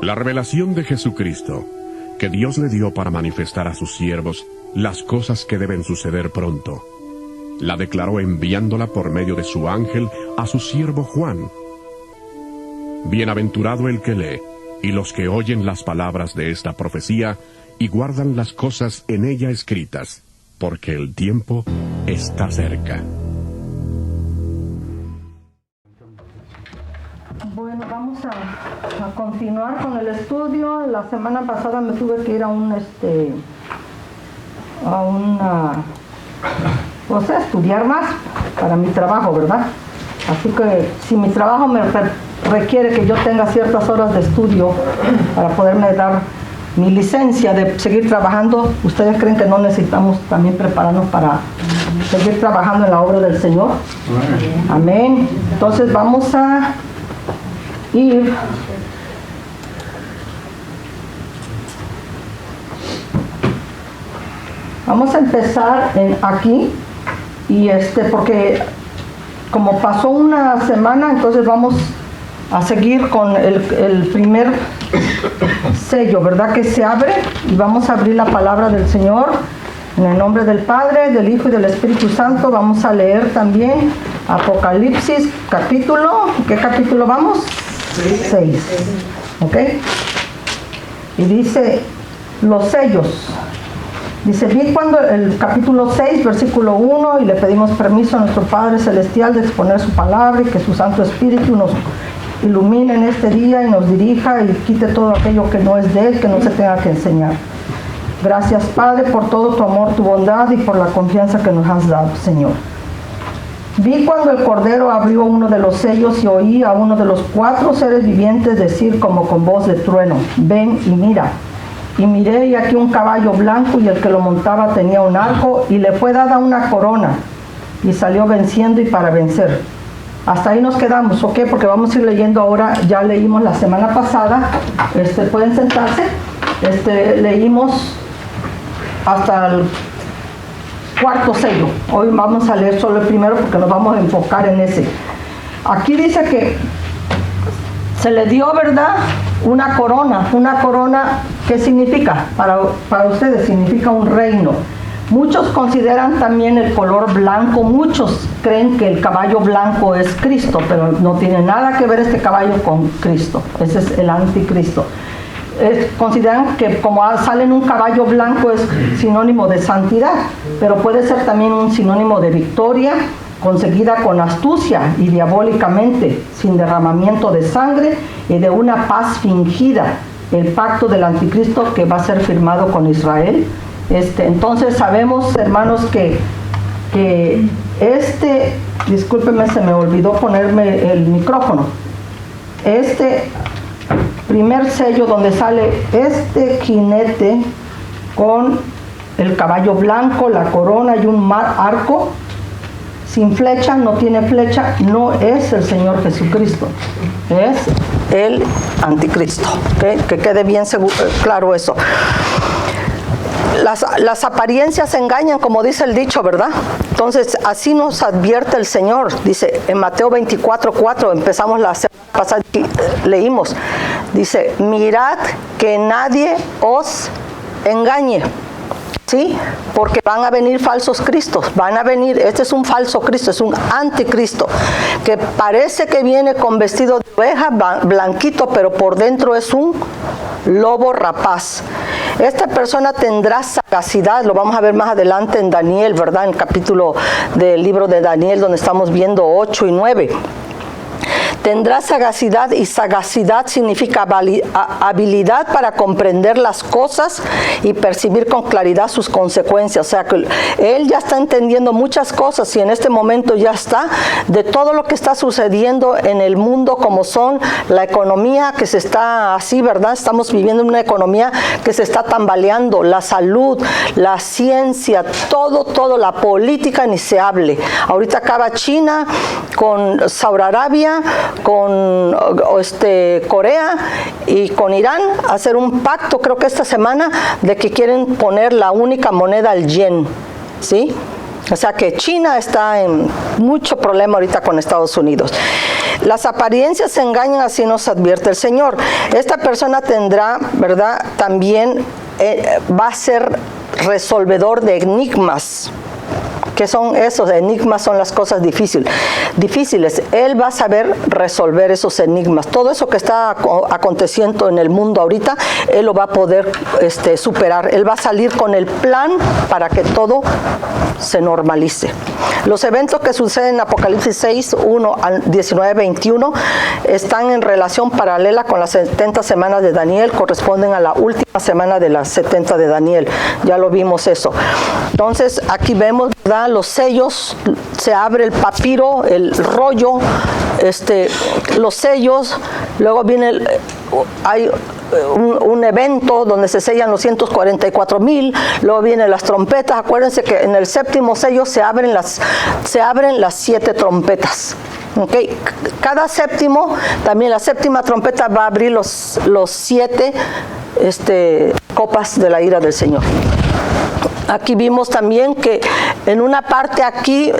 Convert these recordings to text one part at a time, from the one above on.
La revelación de Jesucristo, que Dios le dio para manifestar a sus siervos las cosas que deben suceder pronto, la declaró enviándola por medio de su ángel a su siervo Juan. Bienaventurado el que lee, y los que oyen las palabras de esta profecía, y guardan las cosas en ella escritas, porque el tiempo está cerca. Bueno, vamos a continuar con el estudio. La semana pasada me tuve que ir a estudiar más para mi trabajo, ¿verdad? Así que si mi trabajo me requiere que yo tenga ciertas horas de estudio para poderme dar mi licencia de seguir trabajando, ¿ustedes creen que no necesitamos también prepararnos para seguir trabajando en la obra del Señor? Amén. Entonces vamos a ir vamos a empezar aquí y porque como pasó una semana, entonces vamos a seguir con el primer sello, ¿verdad? Que se abre, y vamos a abrir la palabra del Señor en el nombre del Padre, del Hijo y del Espíritu Santo. Vamos a leer también Apocalipsis capítulo, ¿qué capítulo vamos? 6. ¿Ok? Y dice los sellos. Dice, vi cuando el capítulo 6, versículo 1, y le pedimos permiso a nuestro Padre Celestial de exponer su palabra y que su Santo Espíritu nos ilumine en este día y nos dirija y quite todo aquello que no es de Él, que no se tenga que enseñar. Gracias, Padre, por todo tu amor, tu bondad y por la confianza que nos has dado, Señor. Vi cuando el Cordero abrió uno de los sellos y oí a uno de los 4 seres vivientes decir como con voz de trueno, ven y mira. Y miré y aquí un caballo blanco, y el que lo montaba tenía un arco, y le fue dada una corona, y salió venciendo y para vencer. Hasta ahí nos quedamos, ¿ok? Porque vamos a ir leyendo ahora. Ya leímos la semana pasada, pueden sentarse, leímos hasta el 4.º sello. Hoy vamos a leer solo el primero porque nos vamos a enfocar en ese. Aquí dice que se le dio, ¿verdad?, una corona. Una corona, ¿qué significa? Para ustedes significa un reino. Muchos consideran también el color blanco. Muchos creen que el caballo blanco es Cristo, pero no tiene nada que ver este caballo con Cristo. Ese es el anticristo. Consideran que como sale en un caballo blanco es sinónimo de santidad, pero puede ser también un sinónimo de victoria conseguida con astucia y diabólicamente, sin derramamiento de sangre y de una paz fingida, el pacto del anticristo que va a ser firmado con Israel. Entonces sabemos, hermanos, que discúlpenme, se me olvidó ponerme el micrófono. Primer sello donde sale jinete con el caballo blanco, la corona y un arco sin flecha, no tiene flecha, no es el Señor Jesucristo, es el anticristo. ¿Okay? Que quede bien claro eso. Las apariencias engañan, como dice el dicho, ¿verdad? Entonces, así nos advierte el Señor. Dice en Mateo 24:4, empezamos la semana pasada, leímos, dice, mirad que nadie os engañe. ¿Sí? Porque van a venir falsos cristos, este es un falso Cristo, es un anticristo, que parece que viene con vestido de oveja, blanquito, pero por dentro es un lobo rapaz. Esta persona tendrá sagacidad, lo vamos a ver más adelante en Daniel, ¿verdad? En el capítulo del libro de Daniel, donde estamos viendo 8 y 9. Tendrá sagacidad, y sagacidad significa habilidad para comprender las cosas y percibir con claridad sus consecuencias. O sea que él ya está entendiendo muchas cosas, y en este momento ya está de todo lo que está sucediendo en el mundo, como son la economía que se está así, ¿verdad? Estamos viviendo una economía que se está tambaleando, la salud, la ciencia, todo, la política ni se hable. Ahorita acaba China con Saudi Arabia, con Corea y con Irán, hacer un pacto, creo que esta semana, de que quieren poner la única moneda, el yen, ¿sí? O sea que China está en mucho problema ahorita con Estados Unidos. Las apariencias se engañan, así nos advierte el Señor. Esta persona tendrá, ¿verdad? También va a ser resolvedor de enigmas. ¿Qué son esos enigmas? Son las cosas difíciles. Él va a saber resolver esos enigmas. Todo eso que está aconteciendo en el mundo ahorita, él lo va a poder superar. Él va a salir con el plan para que todo se normalice. Los eventos que suceden en Apocalipsis 6, 1 al 19, 21 están en relación paralela con las 70 semanas de Daniel, corresponden a la última semana de las 70 de Daniel. Ya lo vimos eso. Entonces, aquí vemos, ¿verdad? Los sellos, se abre el papiro, el rollo, los sellos, luego viene hay un evento donde se sellan los 144,000, luego vienen las trompetas. Acuérdense que en el séptimo sello se abren las 7 trompetas. Okay. Cada séptimo, también la séptima trompeta va a abrir los 7 copas de la ira del Señor. Aquí vimos también que en una parte aquí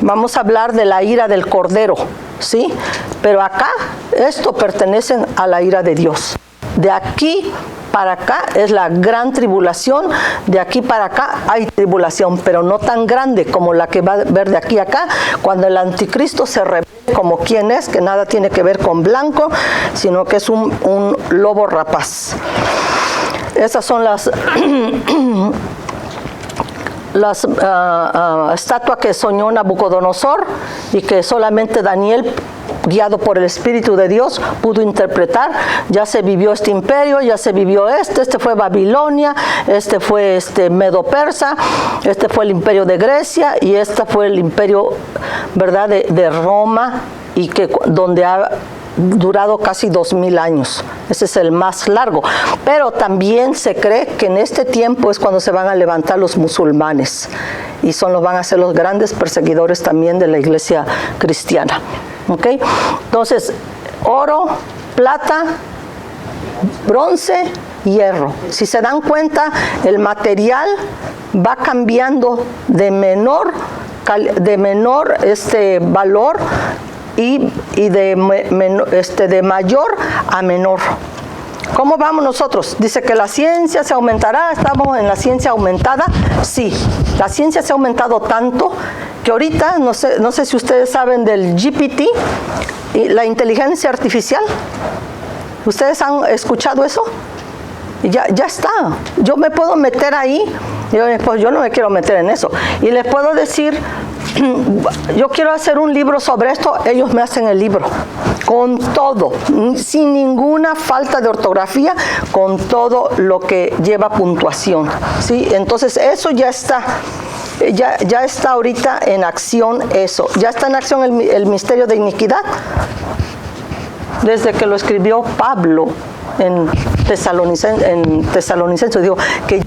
vamos a hablar de la ira del Cordero, ¿sí? Pero acá, esto pertenece a la ira de Dios. De aquí para acá es la gran tribulación, de aquí para acá hay tribulación, pero no tan grande como la que va a ver de aquí a acá, cuando el anticristo se revela como quien es, que nada tiene que ver con blanco, sino que es un lobo rapaz. Esas son las estatuas que soñó Nabucodonosor y que solamente Daniel, guiado por el Espíritu de Dios, pudo interpretar. Ya se vivió este imperio, ya se vivió este fue Babilonia, este fue Medo-Persa, este fue el imperio de Grecia y este fue el imperio, ¿verdad?, de Roma, y que donde ha durado casi 2000 años. Ese es el más largo. Pero también se cree que en este tiempo es cuando se van a levantar los musulmanes y van a ser los grandes perseguidores también de la iglesia cristiana. ¿Okay? Entonces, oro, plata, bronce, hierro. Si se dan cuenta, el material va cambiando de menor valor y de mayor a menor. ¿Cómo vamos nosotros? Dice que la ciencia se aumentará. ¿Estamos en la ciencia aumentada? Sí, la ciencia se ha aumentado tanto que ahorita, no sé si ustedes saben del GPT, la inteligencia artificial. ¿Ustedes han escuchado eso? Ya está. Yo me puedo meter ahí. Pues yo no me quiero meter en eso. Y les puedo decir, yo quiero hacer un libro sobre esto, ellos me hacen el libro. Con todo, sin ninguna falta de ortografía, con todo lo que lleva puntuación. ¿Sí? Entonces eso ya está. Ya está ahorita en acción eso. Ya está en acción el misterio de iniquidad. Desde que lo escribió Pablo en Tesalonicenses, digo que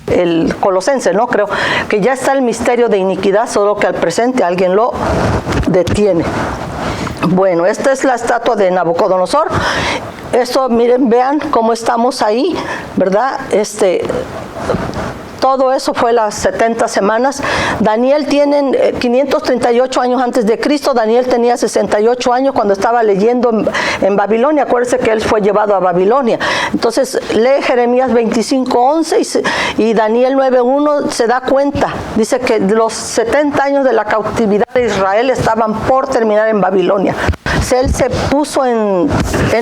el Colosense, ¿no? Creo que ya está el misterio de iniquidad, solo que al presente alguien lo detiene. Bueno, esta es la estatua de Nabucodonosor. Esto, miren, vean cómo estamos ahí, ¿verdad? Todo eso fue las 70 semanas. Daniel tiene 538 años antes de Cristo. Daniel tenía 68 años cuando estaba leyendo en Babilonia. Acuérdense que él fue llevado a Babilonia. Entonces lee Jeremías 25:11 y Daniel 9:1, se da cuenta. Dice que los 70 años de la cautividad de Israel estaban por terminar en Babilonia. Él se puso en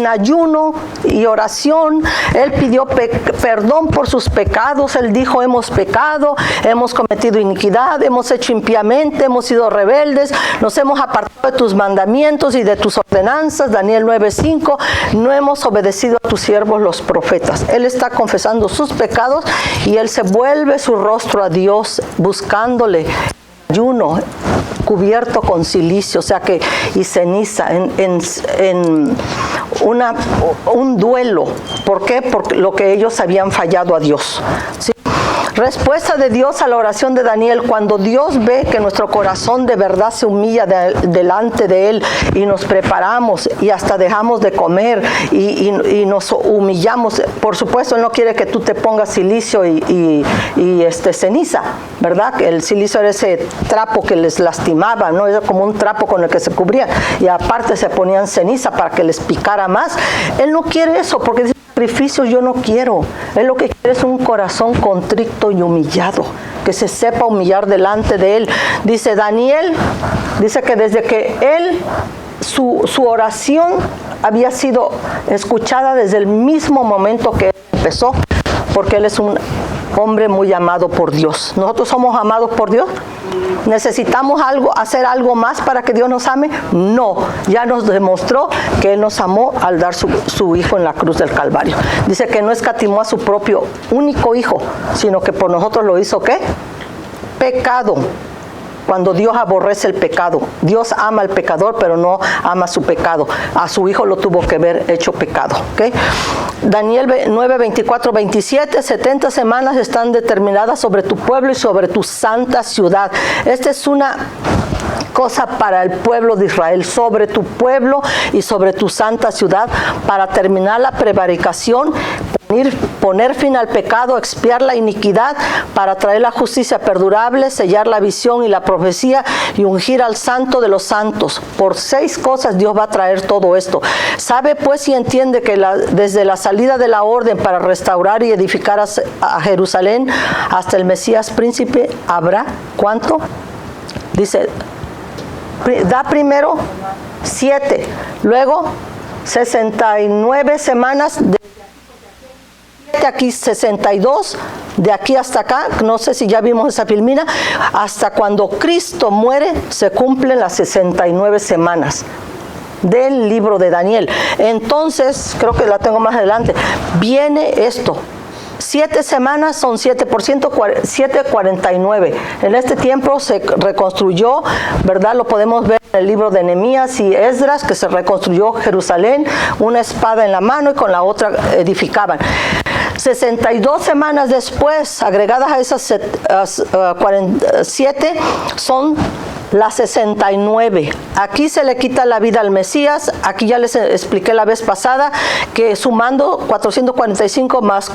ayuno y oración. Él pidió perdón por sus pecados. Él dijo: hemos pecado, hemos cometido iniquidad, hemos hecho impíamente, hemos sido rebeldes, nos hemos apartado de tus mandamientos y de tus ordenanzas. Daniel 9:5, no hemos obedecido a tus siervos los profetas. Él está confesando sus pecados y él se vuelve su rostro a Dios, buscándole ayuno, cubierto con silicio, o sea que, y ceniza, en un duelo. ¿Por qué? Porque lo que ellos habían fallado a Dios. ¿Sí? Respuesta de Dios a la oración de Daniel. Cuando Dios ve que nuestro corazón de verdad se humilla delante de Él y nos preparamos y hasta dejamos de comer y nos humillamos, por supuesto Él no quiere que tú te pongas silicio y ceniza, ¿verdad? El silicio era ese trapo que les lastimaba, ¿no? Era como un trapo con el que se cubrían y aparte se ponían ceniza para que les picara más. Él no quiere eso porque dice, sacrificios yo no quiero. Él lo que quiere es un corazón contrito y humillado, que se sepa humillar delante de Él. Dice Daniel, dice que desde que él, su oración había sido escuchada desde el mismo momento que él empezó, porque él es un hombre muy amado por Dios. ¿Nosotros somos amados por Dios? ¿Necesitamos hacer algo más para que Dios nos ame? No, ya nos demostró que Él nos amó al dar su Hijo en la cruz del Calvario. Dice que no escatimó a su propio único Hijo, sino que por nosotros lo hizo, ¿qué? Pecado. Cuando Dios aborrece el pecado, Dios ama al pecador, pero no ama su pecado. A su Hijo lo tuvo que ver hecho pecado. ¿Okay? Daniel 9, 24, 27, 70 semanas están determinadas sobre tu pueblo y sobre tu santa ciudad. Esta es una cosa para el pueblo de Israel, sobre tu pueblo y sobre tu santa ciudad, para terminar la prevaricación, poner fin al pecado, expiar la iniquidad, para traer la justicia perdurable, sellar la visión y la profecía y ungir al santo de los santos. Por 6 cosas Dios va a traer todo esto. Sabe pues y entiende que desde la salida de la orden para restaurar y edificar a Jerusalén hasta el Mesías príncipe habrá, ¿cuánto? Dice, da primero 7, luego 69 semanas, de aquí 62, de aquí hasta acá, no sé si ya vimos esa filmina, hasta cuando Cristo muere se cumplen las 69 semanas del libro de Daniel. Entonces, creo que la tengo más adelante, viene esto. 7 semanas son 7%, 7:49. En este tiempo se reconstruyó, ¿verdad? Lo podemos ver en el libro de Nehemías y Esdras, que se reconstruyó Jerusalén, una espada en la mano y con la otra edificaban. 62 semanas después, agregadas a esas 47, son las 69. Aquí se le quita la vida al Mesías. Aquí ya les expliqué la vez pasada que sumando 445 más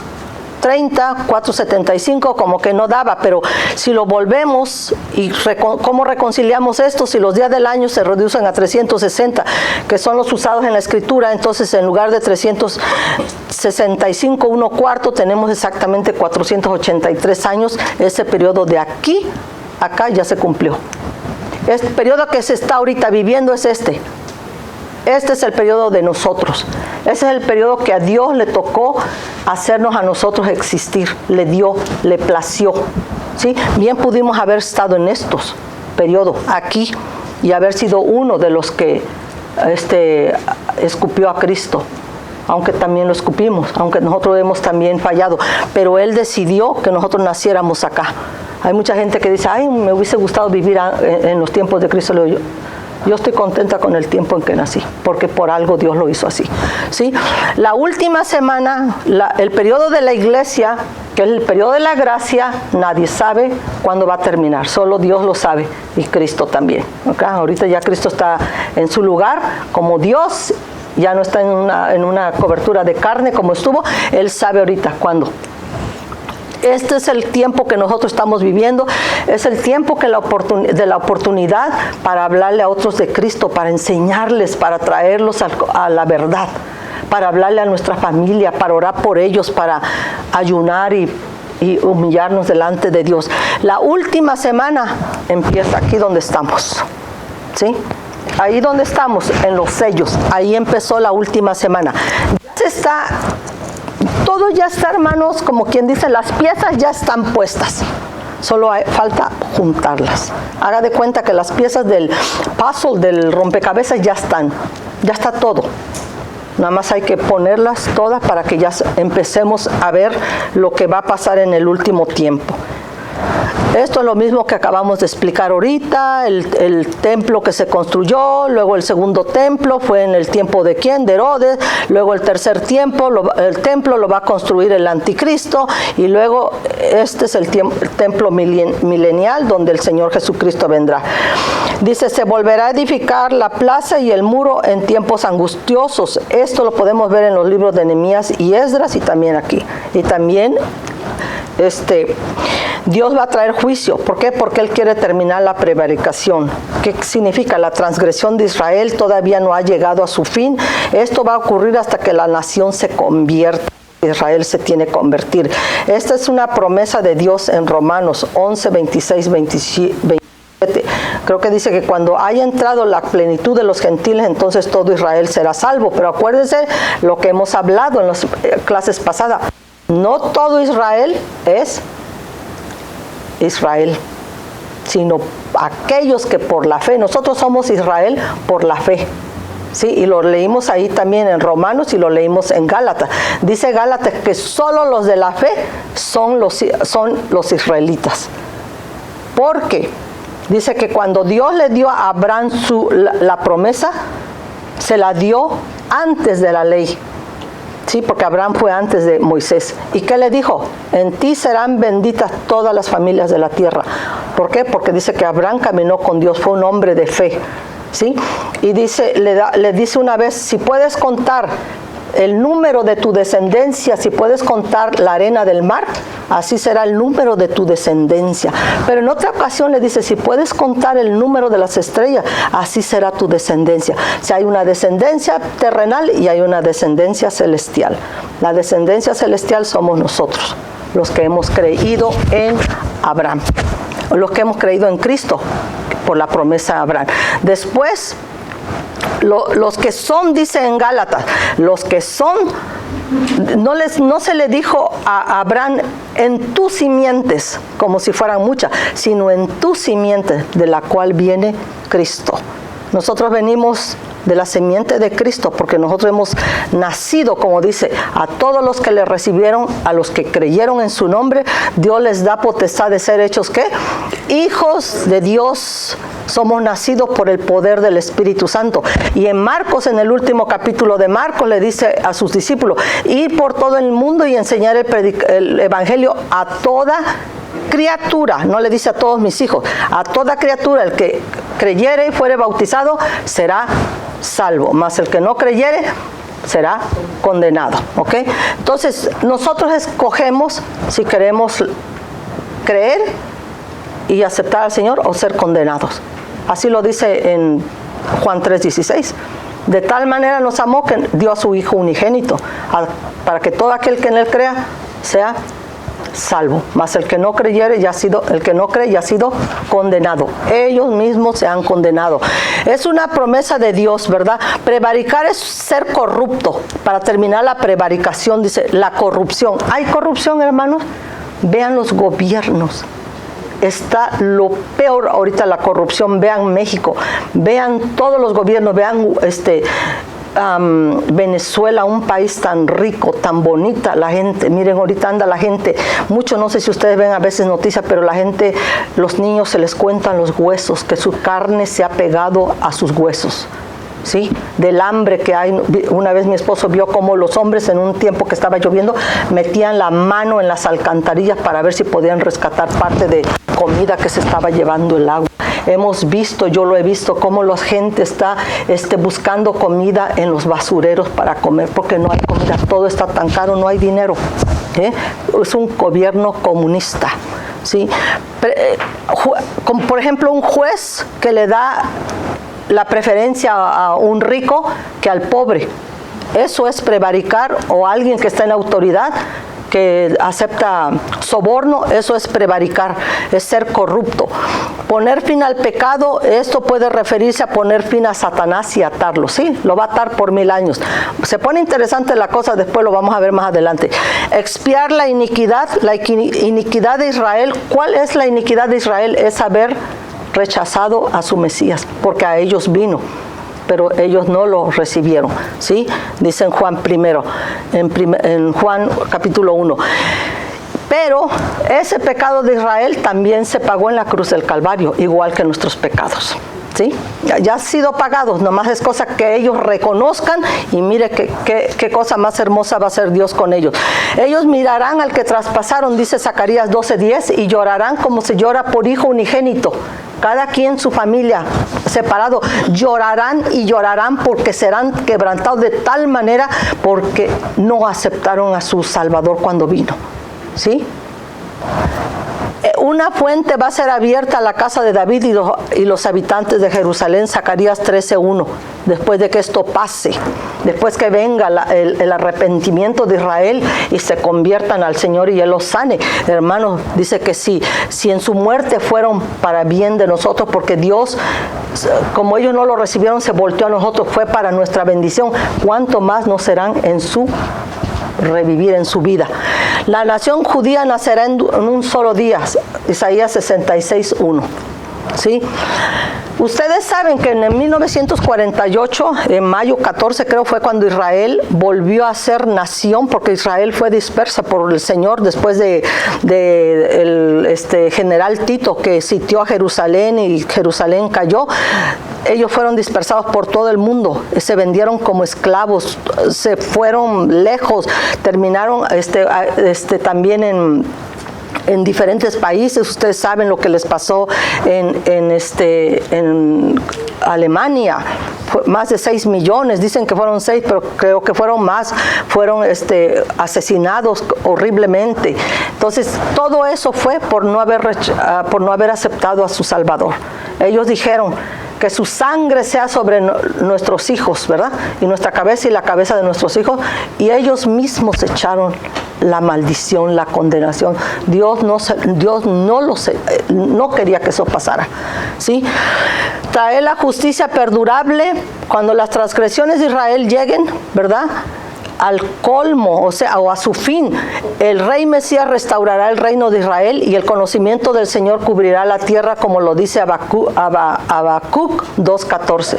30, 475, como que no daba, pero si lo volvemos y cómo reconciliamos esto, si los días del año se reducen a 360, que son los usados en la escritura, entonces en lugar de 365, 1/4, tenemos exactamente 483 años. Ese periodo de aquí a acá ya se cumplió. Este periodo que se está ahorita viviendo es este. Este es el periodo de nosotros. Ese es el periodo que a Dios le tocó hacernos a nosotros existir. Le dio, le plació. ¿Sí? Bien pudimos haber estado en estos periodos aquí y haber sido uno de los que escupió a Cristo. Aunque también lo escupimos, aunque nosotros hemos también fallado. Pero Él decidió que nosotros naciéramos acá. Hay mucha gente que dice, ay, me hubiese gustado vivir en los tiempos de Cristo. Yo estoy contenta con el tiempo en que nací, porque por algo Dios lo hizo así. ¿Sí? La última semana, el periodo de la iglesia, que es el periodo de la gracia, nadie sabe cuándo va a terminar, solo Dios lo sabe y Cristo también. ¿Okay? Ahorita ya Cristo está en su lugar como Dios, ya no está en una cobertura de carne como estuvo. Él sabe ahorita cuándo. Este es el tiempo que nosotros estamos viviendo, es el tiempo de la oportunidad para hablarle a otros de Cristo, para enseñarles, para traerlos a la verdad, para hablarle a nuestra familia, para orar por ellos, para ayunar y humillarnos delante de Dios. La última semana empieza aquí donde estamos, ¿sí? Ahí donde estamos, en los sellos, ahí empezó la última semana. Todo ya está, hermanos, como quien dice, las piezas ya están puestas. Solo falta juntarlas. Haga de cuenta que las piezas del puzzle, del rompecabezas, ya está todo. Nada más hay que ponerlas todas para que ya empecemos a ver lo que va a pasar en el último tiempo. Esto es lo mismo que acabamos de explicar ahorita, el templo que se construyó, luego el segundo templo fue en el tiempo de ¿quién? De Herodes, luego el tercer templo, el templo lo va a construir el anticristo, y luego este es el templo milenial donde el Señor Jesucristo vendrá. Dice, se volverá a edificar la plaza y el muro en tiempos angustiosos. Esto lo podemos ver en los libros de Nehemías y Esdras, y también aquí. Y también Dios va a traer juicio. ¿Por qué? Porque Él quiere terminar la prevaricación. ¿Qué significa? La transgresión de Israel todavía no ha llegado a su fin. Esto va a ocurrir hasta que la nación se convierta. Israel se tiene que convertir. Esta es una promesa de Dios en Romanos 11, 26, 27. Creo que dice que cuando haya entrado la plenitud de los gentiles, entonces todo Israel será salvo. Pero acuérdense lo que hemos hablado en las clases pasadas. No todo Israel es Israel, sino aquellos que por la fe, nosotros somos Israel por la fe. Sí, y lo leímos ahí también en Romanos y lo leímos en Gálatas. Dice Gálatas que solo los de la fe son los israelitas. Porque dice que cuando Dios le dio a Abraham la promesa, se la dio antes de la ley. Sí, porque Abraham fue antes de Moisés. ¿Y qué le dijo? En ti serán benditas todas las familias de la tierra. ¿Por qué? Porque dice que Abraham caminó con Dios, fue un hombre de fe. ¿Sí? Y dice, le dice una vez, si puedes contar el número de tu descendencia, si puedes contar la arena del mar, así será el número de tu descendencia. Pero en otra ocasión le dice, si puedes contar el número de las estrellas, así será tu descendencia. Si hay una descendencia terrenal y hay una descendencia celestial. La descendencia celestial somos nosotros, los que hemos creído en Abraham, los que hemos creído en Cristo por la promesa de Abraham. Después, los que son, dice en Gálatas, los que son, no se le dijo a Abraham en tus simientes, como si fueran muchas, sino en tus simientes, de la cual viene Cristo. Nosotros venimos de la simiente de Cristo, porque nosotros hemos nacido, como dice, a todos los que le recibieron, a los que creyeron en su nombre, Dios les da potestad de ser hechos, ¿qué? Hijos de Dios. Somos nacidos por el poder del Espíritu Santo. Y en Marcos, en el último capítulo de Marcos, le dice a sus discípulos, ir por todo el mundo y enseñar el evangelio a toda criatura. No le dice a todos mis hijos, a toda criatura. El que creyere y fuere bautizado será salvo, mas el que no creyere será condenado. ¿Ok? Entonces nosotros escogemos si queremos creer y aceptar al Señor o ser condenados. Así lo dice en Juan 3:16. De tal manera nos amó que dio a su Hijo unigénito, para que todo aquel que en él crea sea salvo. Mas el que no creyere el que no cree ya ha sido condenado. Ellos mismos se han condenado. Es una promesa de Dios, ¿verdad? Prevaricar es ser corrupto. Para terminar la prevaricación, dice la corrupción. ¿Hay corrupción, hermanos? Vean los gobiernos. Está lo peor ahorita, la corrupción. Vean México, vean todos los gobiernos, vean Venezuela, un país tan rico, tan bonita, la gente, miren, ahorita anda la gente, mucho, no sé si ustedes ven a veces noticias, pero la gente, los niños se les cuentan los huesos, que su carne se ha pegado a sus huesos. ¿Sí? Del hambre que hay. Una vez mi esposo vio cómo los hombres, en un tiempo que estaba lloviendo, metían la mano en las alcantarillas para ver si podían rescatar parte de comida que se estaba llevando el agua. Hemos visto, yo lo he visto, cómo la gente está buscando comida en los basureros para comer, porque no hay comida, todo está tan caro, no hay dinero. Es un gobierno comunista. ¿Sí? Como por ejemplo un juez que le da la preferencia a un rico que al pobre. Eso es prevaricar, o alguien que está en autoridad que acepta soborno, eso es prevaricar, es ser corrupto. Poner fin al pecado, esto puede referirse a poner fin a Satanás y atarlo, ¿sí? Lo va a atar por 1000 años. Se pone interesante la cosa, después lo vamos a ver más adelante. Expiar la iniquidad de Israel. ¿Cuál es la iniquidad de Israel? Es haber rechazado a su Mesías, porque a ellos vino, pero ellos no lo recibieron, ¿sí? Dice en Juan primero, en Juan capítulo 1. Pero ese pecado de Israel también se pagó en la cruz del Calvario, igual que nuestros pecados. ¿Sí? Ya ha sido pagados, nomás es cosa que ellos reconozcan y mire qué cosa más hermosa va a hacer Dios con ellos. Ellos mirarán al que traspasaron, dice Zacarías 12:10, y llorarán como se llora por hijo unigénito. Cada quien su familia separado, llorarán y llorarán porque serán quebrantados de tal manera porque no aceptaron a su Salvador cuando vino. ¿Sí? Una fuente va a ser abierta a la casa de David y los habitantes de Jerusalén, Zacarías 13:1, después de que esto pase, después que venga el arrepentimiento de Israel y se conviertan al Señor y Él los sane. Hermanos, dice que si en su muerte fueron para bien de nosotros, porque Dios, como ellos no lo recibieron, se volteó a nosotros, fue para nuestra bendición, ¿cuánto más nos serán en su revivir en su vida? La nación judía nacerá en un solo día, Isaías 66:1. ¿Sí? Ustedes saben que en 1948, en mayo 14 creo fue cuando Israel volvió a ser nación, porque Israel fue dispersa por el Señor después de el general Tito, que sitió a Jerusalén y Jerusalén cayó. Ellos fueron dispersados por todo el mundo, se vendieron como esclavos, se fueron lejos, terminaron también en diferentes países. Ustedes saben lo que les pasó en Alemania, más de 6 millones, dicen que fueron 6, pero creo que fueron más, fueron asesinados horriblemente. Entonces, todo eso fue por no haber aceptado a su Salvador. Ellos dijeron que su sangre sea sobre nuestros hijos, ¿verdad? Y nuestra cabeza y la cabeza de nuestros hijos, y ellos mismos echaron la maldición, la condenación. Dios no quería que eso pasara, ¿sí? Traer la justicia perdurable cuando las transgresiones de Israel lleguen, ¿verdad?, al colmo, o a su fin. El rey Mesías restaurará el reino de Israel y el conocimiento del Señor cubrirá la tierra, como lo dice Habacuc 2:14,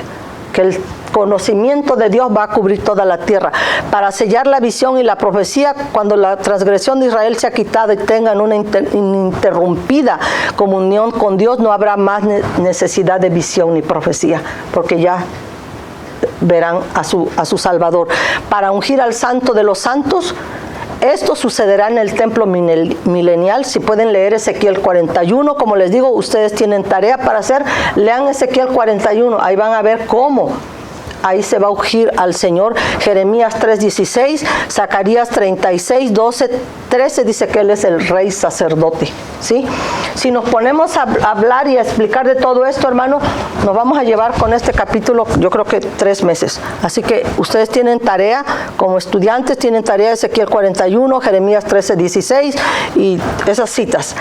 que el conocimiento de Dios va a cubrir toda la tierra, para sellar la visión y la profecía. Cuando la transgresión de Israel sea quitada y tengan una ininterrumpida comunión con Dios, no habrá más necesidad de visión ni profecía, porque ya verán a su Salvador. Para ungir al Santo de los Santos, esto sucederá en el templo milenial. Si pueden leer Ezequiel 41, como les digo, ustedes tienen tarea para hacer, lean Ezequiel 41, ahí van a ver cómo ahí se va a ungir al Señor. Jeremías 3:16, Zacarías 36:12-13 dice que Él es el rey sacerdote, ¿sí? Si nos ponemos a hablar y a explicar de todo esto, hermano, nos vamos a llevar con este capítulo, yo creo que 3 meses. Así que ustedes tienen tarea, como estudiantes, tienen tarea Ezequiel 41, Jeremías 13:16 y esas citas.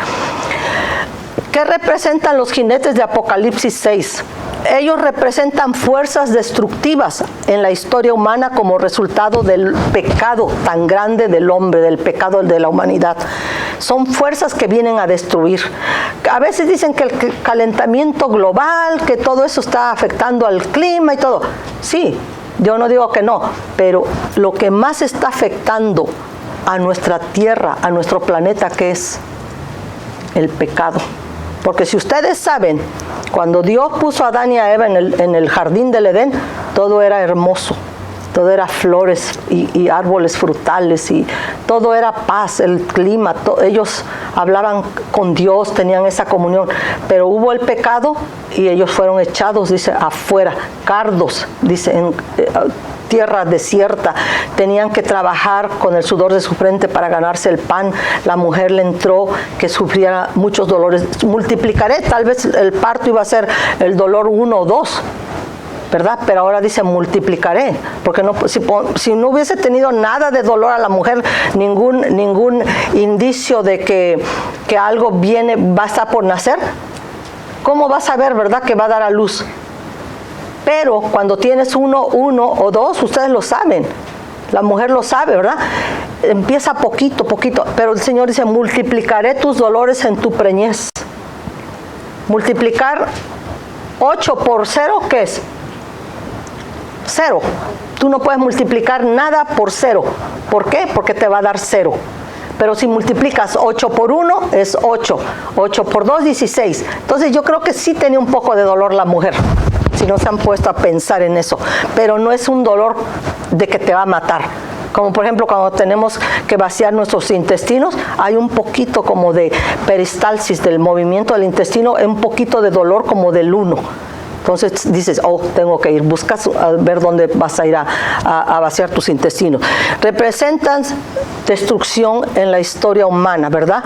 ¿Qué representan los jinetes de Apocalipsis 6? Ellos representan fuerzas destructivas en la historia humana como resultado del pecado tan grande del hombre, del pecado de la humanidad. Son fuerzas que vienen a destruir. A veces dicen que el calentamiento global, que todo eso está afectando al clima y todo. Sí, yo no digo que no, pero lo que más está afectando a nuestra tierra, a nuestro planeta, ¿qué es? El pecado. Porque si ustedes saben, cuando Dios puso a Adán y a Eva en el jardín del Edén, todo era hermoso, todo era flores y árboles frutales, y todo era paz, el clima, ellos hablaban con Dios, tenían esa comunión. Pero hubo el pecado y ellos fueron echados, dice, afuera, cardos, dice, en tierra desierta, tenían que trabajar con el sudor de su frente para ganarse el pan. La mujer le entró que sufría muchos dolores. Multiplicaré, tal vez el parto iba a ser el dolor 1 o 2, ¿verdad? Pero ahora dice multiplicaré, porque si no hubiese tenido nada de dolor a la mujer, ningún indicio de que algo va a estar por nacer, ¿cómo va a saber, verdad, que va a dar a luz? Pero cuando tienes uno o 2, ustedes lo saben, la mujer lo sabe, ¿verdad? Empieza poquito, pero el Señor dice, multiplicaré tus dolores en tu preñez. Multiplicar 8 por 0, ¿qué es? 0. Tú no puedes multiplicar nada por 0. ¿Por qué? Porque te va a dar 0. pero si multiplicas 8 por 1 es 8, 8 por 2, 16. Entonces yo creo que sí tenía un poco de dolor la mujer, si no se han puesto a pensar en eso, pero no es un dolor de que te va a matar. Como por ejemplo cuando tenemos que vaciar nuestros intestinos, hay un poquito como de peristalsis del movimiento del intestino, un poquito de dolor como del 1. Entonces dices, oh, tengo que ir, buscas a ver dónde vas a ir a vaciar tus intestinos. Representan destrucción en la historia humana, ¿verdad?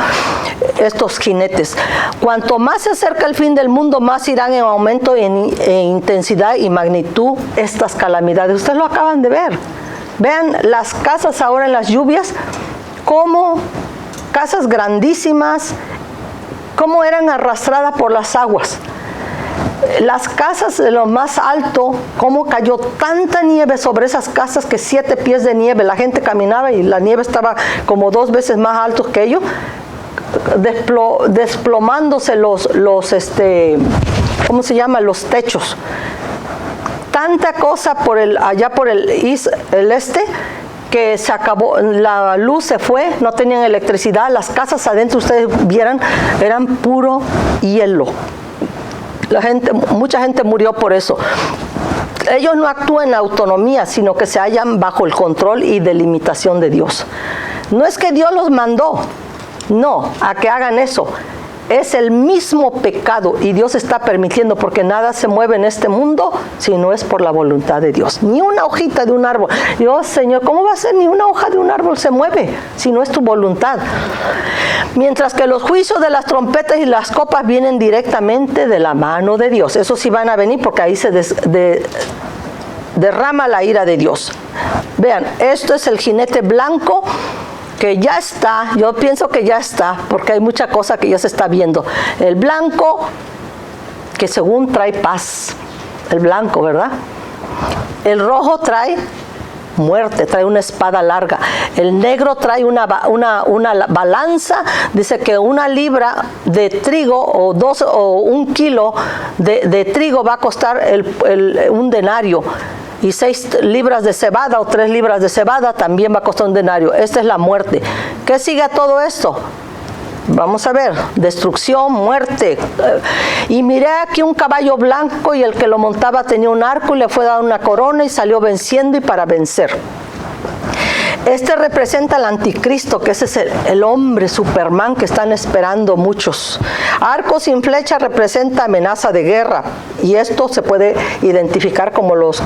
Estos jinetes. Cuanto más se acerca el fin del mundo, más irán en aumento en intensidad y magnitud estas calamidades. Ustedes lo acaban de ver. Vean las casas ahora en las lluvias, como casas grandísimas, cómo eran arrastradas por las aguas. Las casas de lo más alto, cómo cayó tanta nieve sobre esas casas que 7 pies de nieve, la gente caminaba y la nieve estaba como 2 veces más alto que ellos, desplomándose ¿cómo se llama? Los techos. Tanta cosa allá por el este, que se acabó, la luz se fue, no tenían electricidad, las casas adentro, ustedes vieran, eran puro hielo. Mucha gente murió por eso. Ellos no actúan en autonomía, sino que se hallan bajo el control y delimitación de Dios. No es que Dios los mandó, no, a que hagan eso. Es el mismo pecado y Dios está permitiendo, porque nada se mueve en este mundo si no es por la voluntad de Dios. Ni una hojita de un árbol. Dios, Señor, ¿cómo va a ser? Ni una hoja de un árbol se mueve si no es tu voluntad. Mientras que los juicios de las trompetas y las copas vienen directamente de la mano de Dios. Eso sí van a venir porque ahí se derrama la ira de Dios. Vean, esto es el jinete blanco, que ya está, yo pienso que ya está, porque hay mucha cosa que ya se está viendo. El blanco, que según trae paz, el blanco, ¿verdad? El rojo trae muerte, trae una espada larga. El negro trae una balanza, dice que 1 libra de trigo o 1 kilo de trigo va a costar un denario. Y 6 libras de cebada o 3 libras de cebada también va a costar un denario. Esta es la muerte. ¿Qué sigue a todo esto? Vamos a ver, destrucción, muerte. Y miré aquí un caballo blanco y el que lo montaba tenía un arco y le fue dada una corona y salió venciendo y para vencer. Este representa al anticristo, que ese es el hombre Superman que están esperando muchos. Arco sin flecha representa amenaza de guerra, y esto se puede identificar como los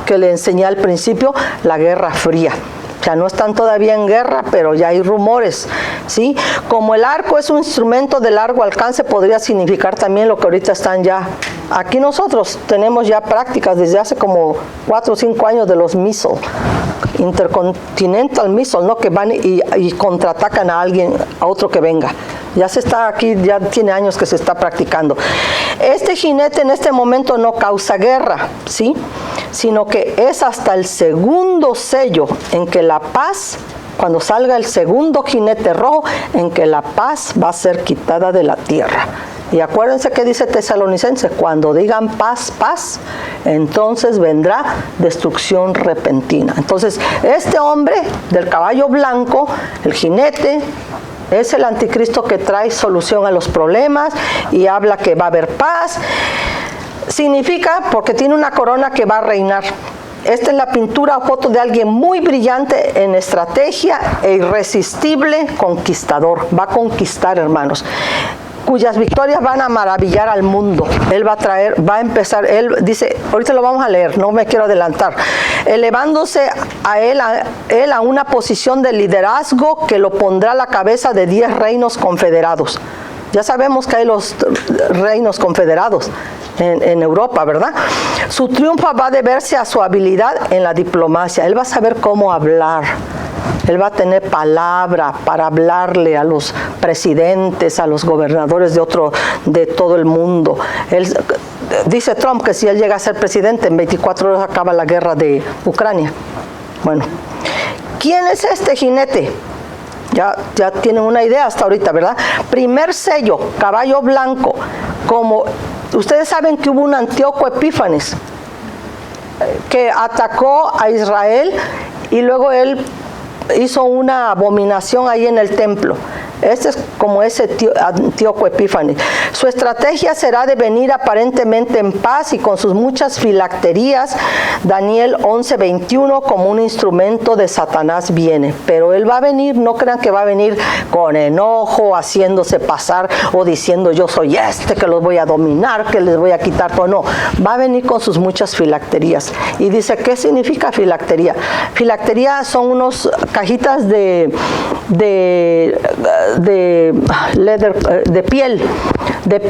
que le enseñé al principio, la Guerra Fría. O sea, no están todavía en guerra, pero ya hay rumores, ¿sí? Como el arco es un instrumento de largo alcance, podría significar también lo que ahorita están ya. Aquí nosotros tenemos ya prácticas desde hace como 4 o 5 años de los missiles, intercontinental missiles, ¿no? Que van y contraatacan a alguien, a otro que venga. Ya se está aquí, ya tiene años que se está practicando. Este jinete en este momento no causa guerra, ¿sí? Sino que es hasta el segundo sello en que la paz, cuando salga el segundo jinete rojo, en que la paz va a ser quitada de la tierra. Y acuérdense que dice Tesalonicenses, cuando digan paz, paz, entonces vendrá destrucción repentina. Entonces, este hombre del caballo blanco, el jinete, es el anticristo que trae solución a los problemas y habla que va a haber paz. Significa porque tiene una corona que va a reinar. Esta es la pintura o foto de alguien muy brillante en estrategia e irresistible conquistador. Va a conquistar, hermanos, cuyas victorias van a maravillar al mundo. Él va a empezar, él dice, ahorita lo vamos a leer, no me quiero adelantar, elevándose a él a una posición de liderazgo que lo pondrá a la cabeza de 10 reinos confederados. Ya sabemos que hay los reinos confederados en Europa, ¿verdad? Su triunfo va a deberse a su habilidad en la diplomacia. Él va a saber cómo hablar. Él va a tener palabra para hablarle a los presidentes, a los gobernadores de todo el mundo. Dice Trump que si él llega a ser presidente, en 24 horas acaba la guerra de Ucrania. Bueno, ¿quién es este jinete? Ya tienen una idea hasta ahorita, ¿verdad? Primer sello, caballo blanco. Como ustedes saben que hubo un Antíoco Epífanes que atacó a Israel y luego él hizo una abominación ahí en el templo. Este es como ese Antíoco Epífanes. Su estrategia será de venir aparentemente en paz y con sus muchas filacterías, Daniel 11:21, como un instrumento de Satanás viene. Pero él va a venir, no crean que va a venir con enojo, haciéndose pasar o diciendo yo soy que los voy a dominar, que les voy a quitar todo. No, va a venir con sus muchas filacterías. Y dice, ¿qué significa filactería? Filactería son unos cajitas de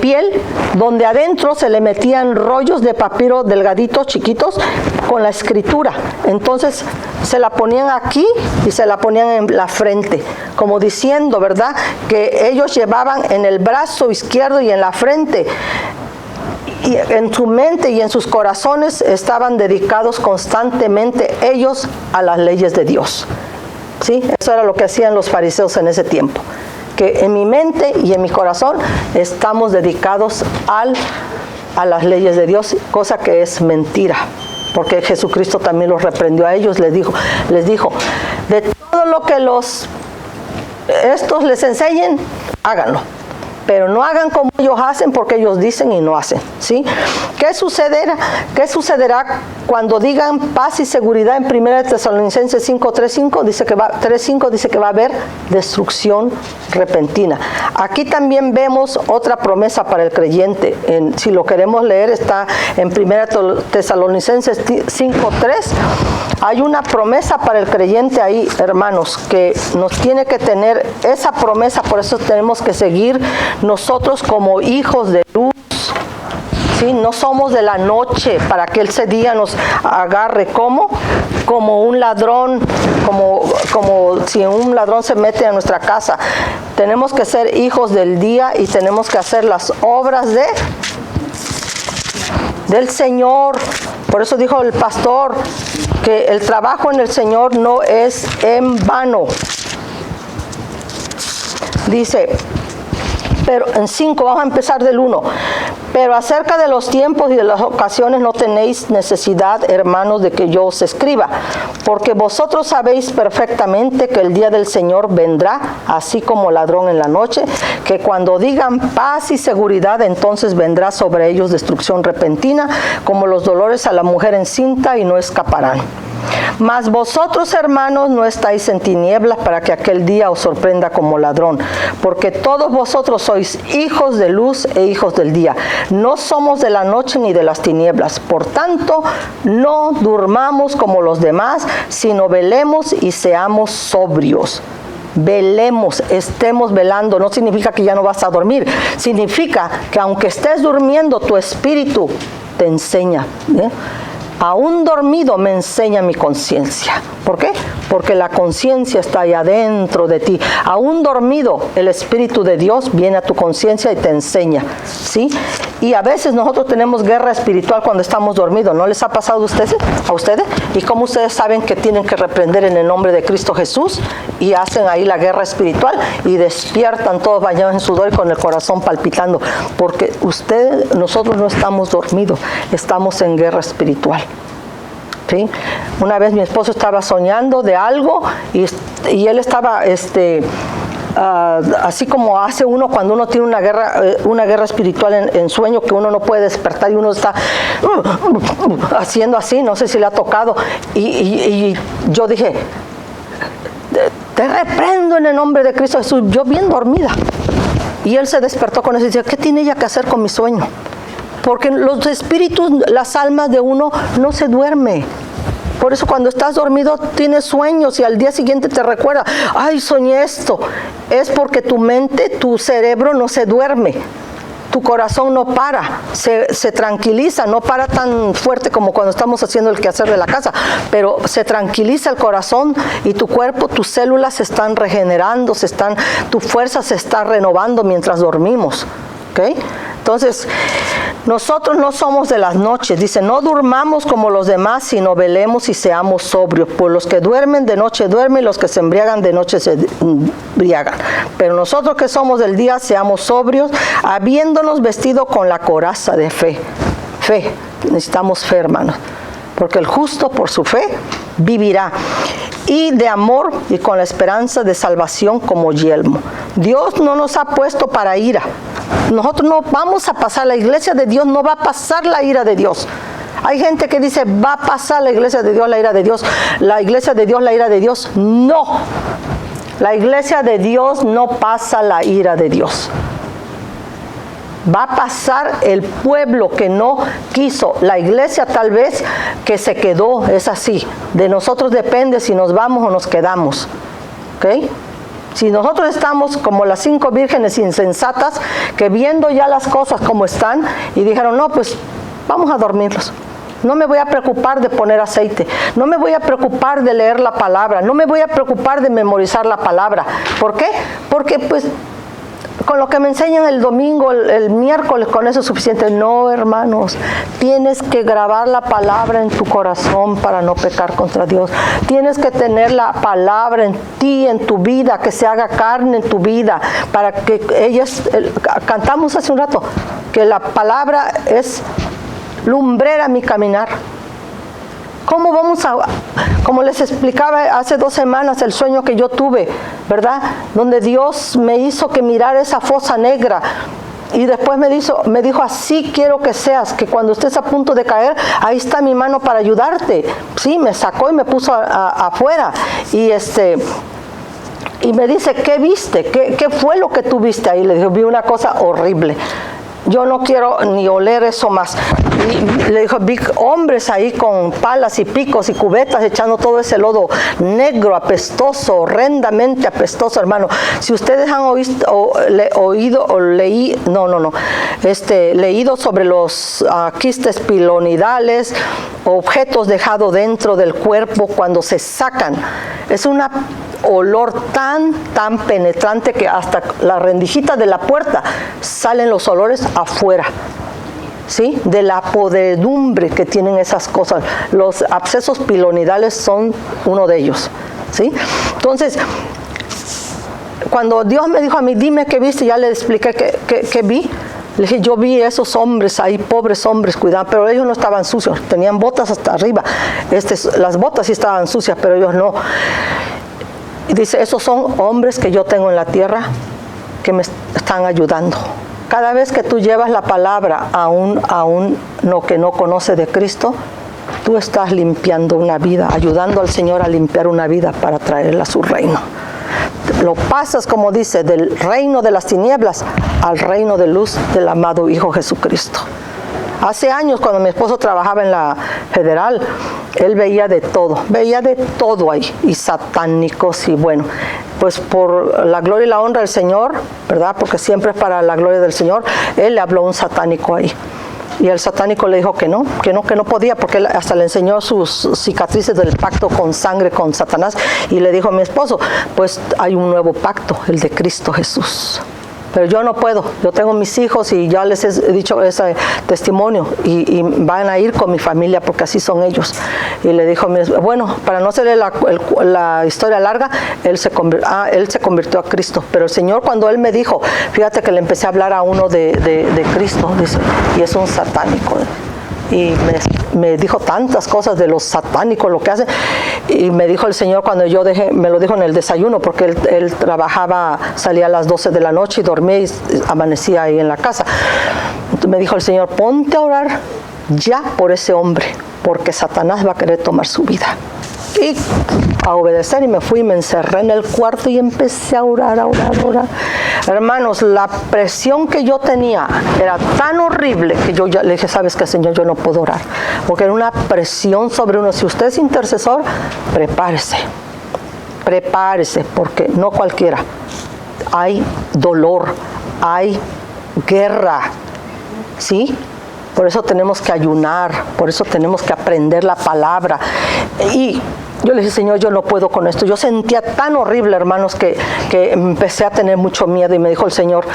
piel, donde adentro se le metían rollos de papiro delgaditos, chiquitos, con la escritura. Entonces se la ponían aquí y se la ponían en la frente, como diciendo, ¿verdad?, que ellos llevaban en el brazo izquierdo y en la frente. Y en su mente y en sus corazones estaban dedicados constantemente ellos a las leyes de Dios. ¿Sí? Eso era lo que hacían los fariseos en ese tiempo. Que en mi mente y en mi corazón estamos dedicados a las leyes de Dios, cosa que es mentira. Porque Jesucristo también los reprendió a ellos, les dijo, de todo lo que estos les enseñen, háganlo. Pero no hagan como ellos hacen, porque ellos dicen y no hacen, ¿sí? ¿Qué sucederá cuando digan paz y seguridad? En 1 Tesalonicenses 5:3-5 dice que va a haber destrucción repentina. Aquí también vemos otra promesa para el creyente. Si lo queremos leer, está en 1 Tesalonicenses 5:3. Hay una promesa para el creyente ahí, hermanos, que nos tiene que tener esa promesa. Por eso tenemos que seguir nosotros como hijos de luz. ¿Sí? No somos de la noche para que ese día nos agarre como un ladrón, como si un ladrón se mete a nuestra casa. Tenemos que ser hijos del día y tenemos que hacer las obras del Señor. Por eso dijo el pastor que el trabajo en el Señor no es en vano. Dice, pero en 5, vamos a empezar del 1. Pero acerca de los tiempos y de las ocasiones no tenéis necesidad, hermanos, de que yo os escriba, porque vosotros sabéis perfectamente que el día del Señor vendrá, así como ladrón en la noche, que cuando digan paz y seguridad, entonces vendrá sobre ellos destrucción repentina, como los dolores a la mujer encinta, y no escaparán. Mas vosotros, hermanos, no estáis en tinieblas para que aquel día os sorprenda como ladrón, porque todos vosotros sois hijos de luz e hijos del día. No somos de la noche ni de las tinieblas. Por tanto, no durmamos como los demás, sino velemos y seamos sobrios. Velemos, estemos velando. No significa que ya no vas a dormir. Significa que aunque estés durmiendo, tu espíritu te enseña. Aún dormido me enseña mi conciencia. ¿Por qué? Porque la conciencia está ahí adentro de ti. Aún dormido, el Espíritu de Dios viene a tu conciencia y te enseña, ¿sí? Y a veces nosotros tenemos guerra espiritual cuando estamos dormidos. ¿No les ha pasado a ustedes? ¿Y cómo ustedes saben que tienen que reprender en el nombre de Cristo Jesús? Y hacen ahí la guerra espiritual y despiertan todos bañados en sudor y con el corazón palpitando. Porque nosotros no estamos dormidos, estamos en guerra espiritual. ¿Sí? Una vez mi esposo estaba soñando de algo y él estaba así como hace uno cuando uno tiene una guerra espiritual en sueño, que uno no puede despertar y uno está haciendo así. No sé si le ha tocado, y yo dije, te reprendo en el nombre de Cristo Jesús, yo bien dormida. Y él se despertó con eso y decía, ¿qué tiene ella que hacer con mi sueño? Porque los espíritus, las almas de uno no se duerme. Por eso cuando estás dormido tienes sueños y al día siguiente te recuerda, ay, soñé esto. Es porque tu mente, tu cerebro no se duerme. Tu corazón no para, se tranquiliza, no para tan fuerte como cuando estamos haciendo el quehacer de la casa, pero se tranquiliza el corazón y tu cuerpo, tus células se están regenerando, tu fuerza se está renovando mientras dormimos. ¿Okay? Entonces, nosotros no somos de las noches. Dice, no durmamos como los demás, sino velemos y seamos sobrios. Pues los que duermen de noche duermen, y los que se embriagan de noche se embriagan. Pero nosotros que somos del día, seamos sobrios, habiéndonos vestido con la coraza de fe. Fe, necesitamos fe, hermanos. porque el justo por su fe vivirá. Y de amor y con la esperanza de salvación como yelmo. Dios no nos ha puesto para ira. Nosotros no vamos a pasar, la iglesia de Dios no va a pasar la ira de Dios. Hay gente que dice, va a pasar la iglesia de Dios la ira de Dios. La iglesia de Dios la ira de Dios. No. La iglesia de Dios no pasa la ira de Dios. Va a pasar el pueblo que no quiso. La iglesia tal vez que se quedó, es así. De nosotros depende si nos vamos o nos quedamos. ¿Ok? Si nosotros estamos como las 5 vírgenes insensatas, que viendo ya las cosas como están, y dijeron, no, pues vamos a dormirlos. No me voy a preocupar de poner aceite. No me voy a preocupar de leer la palabra. No me voy a preocupar de memorizar la palabra. ¿Por qué? Porque pues con lo que me enseñan el domingo, el miércoles, con eso es suficiente. No, hermanos, tienes que grabar la palabra en tu corazón para no pecar contra Dios. Tienes que tener la palabra en ti, en tu vida, que se haga carne en tu vida, para que ellas, cantamos hace un rato, que la palabra es lumbrera mi caminar. ¿Cómo vamos a, como les explicaba hace 2 semanas, el sueño que yo tuve, ¿verdad? Donde Dios me hizo que mirara esa fosa negra. Y después me dijo, así quiero que seas, que cuando estés a punto de caer, ahí está mi mano para ayudarte. Sí, me sacó y me puso afuera. Y me dice, ¿qué viste? ¿Qué fue lo que tú viste ahí? Le dije, vi una cosa horrible. Yo no quiero ni oler eso más. Y le dijo, vi hombres ahí con palas y picos y cubetas echando todo ese lodo negro, apestoso, horrendamente apestoso, hermano. Si ustedes han leído sobre los quistes pilonidales, objetos dejados dentro del cuerpo cuando se sacan, es un olor tan penetrante que hasta la rendijita de la puerta salen los olores afuera. ¿Sí? De la podredumbre que tienen esas cosas. Los abscesos pilonidales son uno de ellos. ¿Sí? Entonces, cuando Dios me dijo a mí, dime qué viste, ya le expliqué qué vi. Le dije, yo vi esos hombres ahí, pobres hombres, cuidado, pero ellos no estaban sucios, tenían botas hasta arriba. Las botas sí estaban sucias, pero ellos no. Y dice, esos son hombres que yo tengo en la tierra que me están ayudando. Cada vez que tú llevas la palabra a un no que no conoce de Cristo, tú estás limpiando una vida, ayudando al Señor a limpiar una vida para traerla a su reino. Lo pasas, como dice, del reino de las tinieblas al reino de luz del amado Hijo Jesucristo. Hace años, cuando mi esposo trabajaba en la Federal, él veía de todo ahí, y satánicos, y bueno, pues por la gloria y la honra del Señor, ¿verdad? Porque siempre es para la gloria del Señor, él le habló a un satánico ahí. Y el satánico le dijo que no podía, porque él hasta le enseñó sus cicatrices del pacto con sangre con Satanás, y le dijo a mi esposo, pues hay un nuevo pacto, el de Cristo Jesús. Pero yo no puedo, yo tengo mis hijos y ya les he dicho ese testimonio y van a ir con mi familia porque así son ellos. Y le dijo, bueno, para no hacerle la historia larga, él se convirtió a Cristo. Pero el Señor, cuando él me dijo, fíjate que le empecé a hablar a uno de Cristo, dice, y es un satánico. Y me dijo tantas cosas de los satánicos, lo que hacen. Y me dijo el Señor cuando me lo dijo en el desayuno, porque él trabajaba, salía a las 12 de la noche y dormía y amanecía ahí en la casa. Entonces me dijo el Señor, ponte a orar ya por ese hombre, porque Satanás va a querer tomar su vida. Y a obedecer, y me fui y me encerré en el cuarto y empecé a orar. Hermanos, la presión que yo tenía era tan horrible que yo ya le dije, ¿sabes qué, Señor? Yo no puedo orar, porque era una presión sobre uno. Si usted es intercesor, prepárese, porque no cualquiera. Hay dolor, hay guerra, ¿sí? Por eso tenemos que ayunar, por eso tenemos que aprender la palabra. Y yo le dije, Señor, yo no puedo con esto. Yo sentía tan horrible, hermanos, que empecé a tener mucho miedo. Y me dijo el Señor,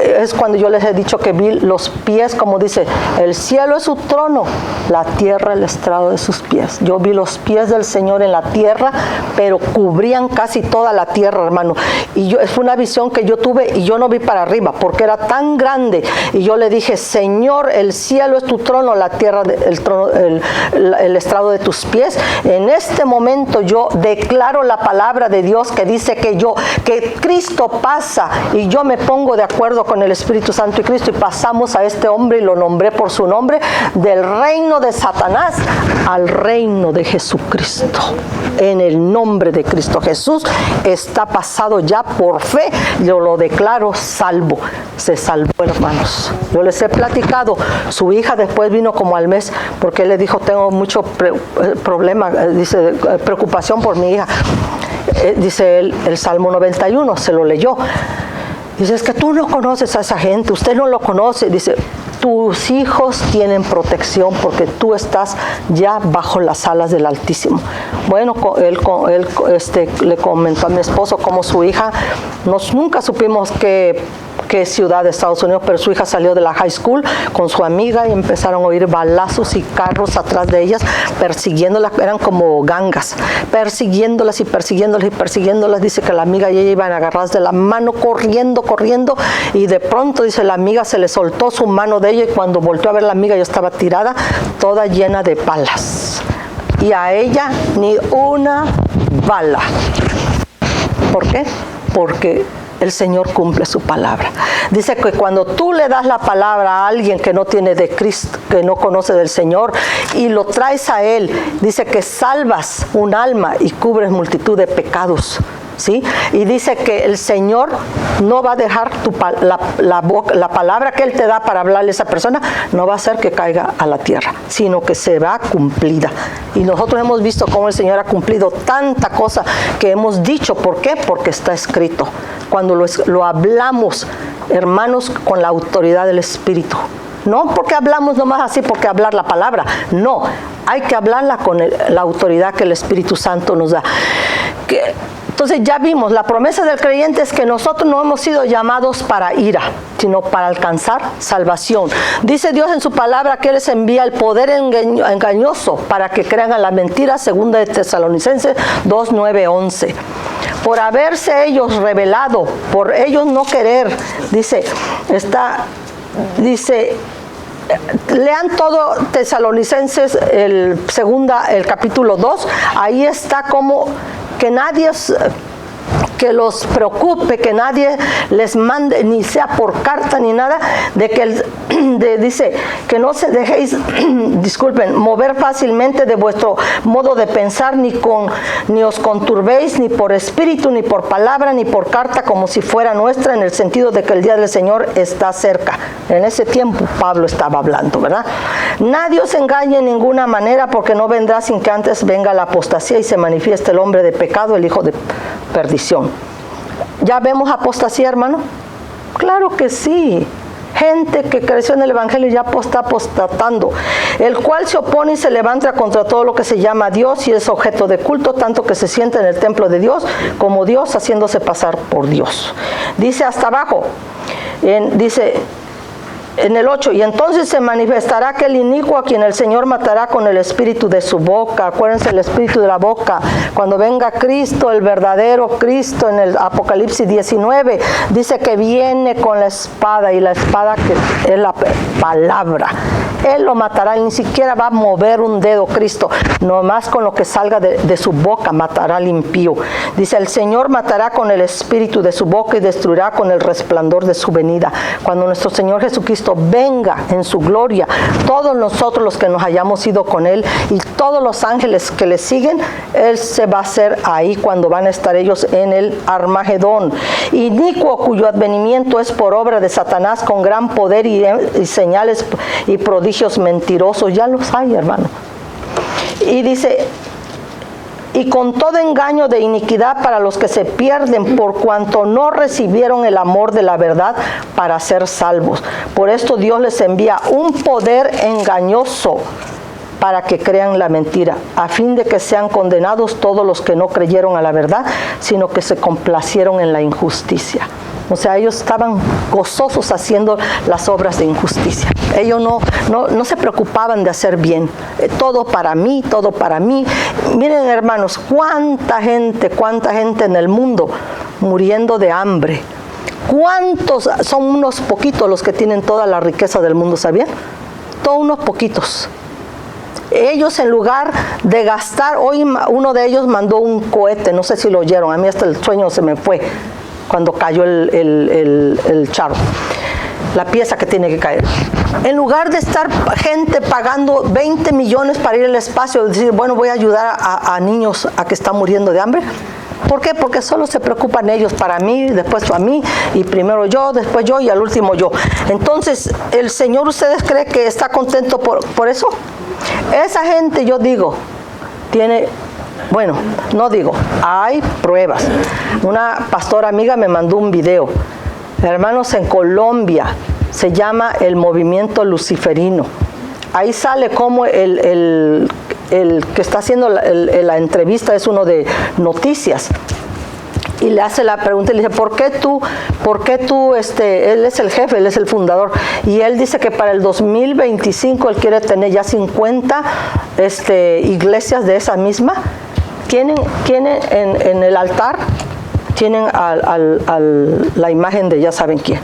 es cuando yo les he dicho que vi los pies, como dice, el cielo es su trono, la tierra el estrado de sus pies. Yo vi los pies del Señor en la tierra, pero cubrían casi toda la tierra, hermano. Y fue una visión que yo tuve y yo no vi para arriba porque era tan grande. Y yo le dije, Señor, el cielo es tu trono, la tierra el estrado de tus pies. En este momento yo declaro la palabra de Dios que dice que Cristo pasa, y yo me pongo de acuerdo con el Espíritu Santo y Cristo, y pasamos a este hombre y lo nombré por su nombre, del reino de Satanás al reino de Jesucristo. En el nombre de Cristo Jesús está pasado ya por fe. Yo lo declaro salvo. Se salvó, hermanos. Yo les he platicado, su hija después vino como al mes porque él le dijo, tengo mucho problema, dice, preocupación por mi hija. Dice él, el Salmo 91, se lo leyó. Dice, es que tú no conoces a esa gente, usted no lo conoce. Dice, tus hijos tienen protección porque tú estás ya bajo las alas del Altísimo. Bueno, él le comentó a mi esposo cómo su hija, nunca supimos qué ciudad de Estados Unidos, pero su hija salió de la high school con su amiga y empezaron a oír balazos y carros atrás de ellas, persiguiéndolas, eran como gangas, persiguiéndolas y persiguiéndolas y persiguiéndolas. Dice que la amiga y ella iban agarradas de la mano, corriendo, y de pronto, dice, la amiga se le soltó su mano de ella, y cuando volteó a ver la amiga, ya estaba tirada, toda llena de balas, y a ella ni una bala. ¿Por qué? Porque el Señor cumple su palabra. Dice que cuando tú le das la palabra a alguien que no tiene de Cristo, que no conoce del Señor, y lo traes a Él, dice que salvas un alma y cubres multitud de pecados. ¿Sí? Y dice que el Señor no va a dejar la palabra que Él te da para hablarle a esa persona, no va a hacer que caiga a la tierra, sino que se va cumplida. Y nosotros hemos visto cómo el Señor ha cumplido tanta cosa que hemos dicho. ¿Por qué? Porque está escrito. Cuando lo hablamos, hermanos, con la autoridad del Espíritu. No porque hablamos nomás así, porque hablar la palabra. No, hay que hablarla con la autoridad que el Espíritu Santo nos da. Entonces ya vimos, la promesa del creyente es que nosotros no hemos sido llamados para ira, sino para alcanzar salvación. Dice Dios en su palabra que Él les envía el poder engañoso para que crean a la mentira, segunda de Tesalonicenses 2, 9, 11. Por haberse ellos revelado, por ellos no querer, lean todo Tesalonicenses, el capítulo 2, ahí está como que nadie que los preocupe, que nadie les mande, ni sea por carta ni nada, dice que no se dejéis, mover fácilmente de vuestro modo de pensar, ni os conturbéis, ni por espíritu, ni por palabra, ni por carta, como si fuera nuestra, en el sentido de que el día del Señor está cerca. En ese tiempo Pablo estaba hablando, ¿verdad? Nadie os engañe en ninguna manera, porque no vendrá sin que antes venga la apostasía y se manifieste el hombre de pecado, el hijo de perdición. ¿Ya vemos apostasía, hermano? Claro que sí. Gente que creció en el Evangelio ya está apostatando, el cual se opone y se levanta contra todo lo que se llama Dios y es objeto de culto, tanto que se sienta en el templo de Dios como Dios, haciéndose pasar por Dios. Dice hasta abajo, en el 8, y entonces se manifestará aquel inicuo a quien el Señor matará con el espíritu de su boca. Acuérdense, el espíritu de la boca. Cuando venga Cristo, el verdadero Cristo, en el Apocalipsis 19, dice que viene con la espada, y la espada que es la palabra. Él lo matará, y ni siquiera va a mover un dedo Cristo, nomás con lo que salga de su boca matará al impío. Dice, el Señor matará con el espíritu de su boca y destruirá con el resplandor de su venida. Cuando nuestro Señor Jesucristo venga en su gloria, todos nosotros los que nos hayamos ido con Él y todos los ángeles que le siguen, Él se va a hacer ahí cuando van a estar ellos en el Armagedón. Inicuo, cuyo advenimiento es por obra de Satanás, con gran poder y señales y prodigios mentirosos. Ya los hay, hermano. Y dice, y con todo engaño de iniquidad para los que se pierden, por cuanto no recibieron el amor de la verdad para ser salvos. Por esto Dios les envía un poder engañoso para que crean la mentira, a fin de que sean condenados todos los que no creyeron a la verdad, sino que se complacieron en la injusticia. O sea, ellos estaban gozosos haciendo las obras de injusticia. Ellos no se preocupaban de hacer bien. Todo para mí, todo para mí. Miren, hermanos, cuánta gente en el mundo muriendo de hambre. ¿Cuántos? Son unos poquitos los que tienen toda la riqueza del mundo, ¿sabían? Todos unos poquitos. Ellos, en lugar de gastar, hoy uno de ellos mandó un cohete, no sé si lo oyeron, a mí hasta el sueño se me fue cuando cayó el charro, la pieza que tiene que caer. En lugar de estar gente pagando 20 millones para ir al espacio, decir, bueno, voy a ayudar a niños a que están muriendo de hambre. ¿Por qué? Porque solo se preocupan ellos para mí, después a mí, y primero yo, después yo y al último yo. Entonces, ¿el Señor ustedes creen que está contento por eso? Esa gente, yo digo, tiene, bueno, no digo, hay pruebas. Una pastora amiga me mandó un video. Hermanos, en Colombia se llama el movimiento luciferino. Ahí sale como el que está haciendo la entrevista es uno de noticias. Y le hace la pregunta y le dice, ¿por qué tú, él es el jefe, él es el fundador? Y él dice que para el 2025 él quiere tener ya 50 iglesias de esa misma. Tienen en el altar, tienen la imagen de ya saben quién.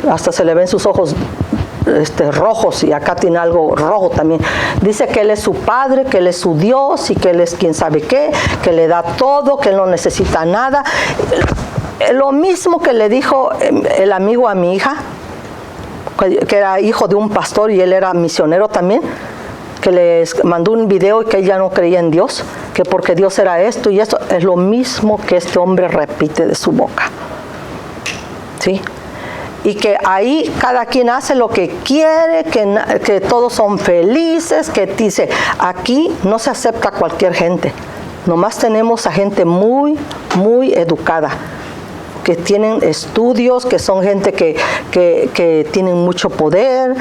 Hasta se le ven sus ojos rojos, y acá tiene algo rojo también. Dice que él es su padre, que él es su Dios y que él es quien sabe qué, que le da todo, que él no necesita nada. Lo mismo que le dijo el amigo a mi hija, que era hijo de un pastor y él era misionero también, que les mandó un video y que él ya no creía en Dios, que porque Dios era esto y esto. Es lo mismo que este hombre repite de su boca, ¿sí? Y que ahí cada quien hace lo que quiere, que todos son felices, que dice, aquí no se acepta cualquier gente. Nomás tenemos a gente muy, muy educada, que tienen estudios, que son gente que tienen mucho poder,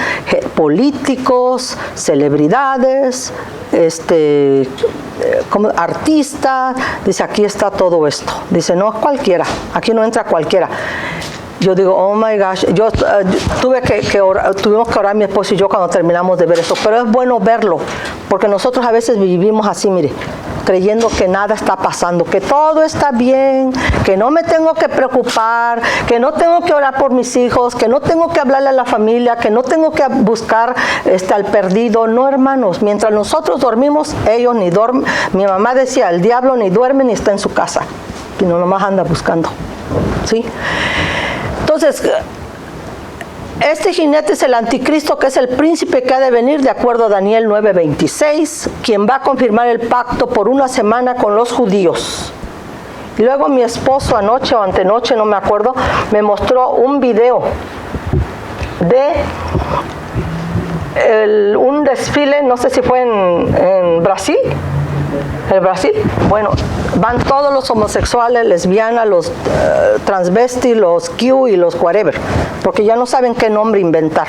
políticos, celebridades, como artistas. Dice, aquí está todo esto. Dice, no es cualquiera, aquí no entra cualquiera. Yo digo, oh my gosh, tuvimos que orar mi esposo y yo cuando terminamos de ver eso, pero es bueno verlo, porque nosotros a veces vivimos así, mire, creyendo que nada está pasando, que todo está bien, que no me tengo que preocupar, que no tengo que orar por mis hijos, que no tengo que hablarle a la familia, que no tengo que buscar al perdido. No, hermanos, mientras nosotros dormimos, ellos ni duermen. Mi mamá decía, el diablo ni duerme ni está en su casa, sino nomás anda buscando, ¿sí? Entonces, este jinete es el anticristo, que es el príncipe que ha de venir, de acuerdo a Daniel 9:26, quien va a confirmar el pacto por una semana con los judíos. Y luego mi esposo anoche o antenoche, no me acuerdo, me mostró un video de un desfile, no sé si fue en Brasil. ¿El Brasil? Bueno, van todos los homosexuales, lesbianas, los transvestis, los Q y los whatever, porque ya no saben qué nombre inventar.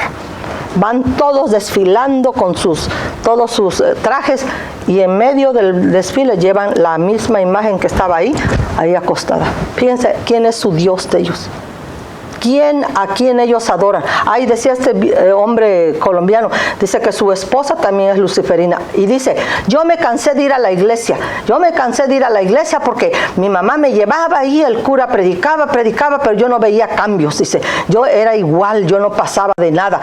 Van todos desfilando con todos sus trajes, y en medio del desfile llevan la misma imagen que estaba ahí acostada. Fíjense quién es su Dios de ellos. ¿A quién ellos adoran? Ahí decía este hombre colombiano, dice que su esposa también es luciferina, y dice, yo me cansé de ir a la iglesia, porque mi mamá me llevaba ahí, el cura predicaba, pero yo no veía cambios, dice, yo era igual, yo no pasaba de nada,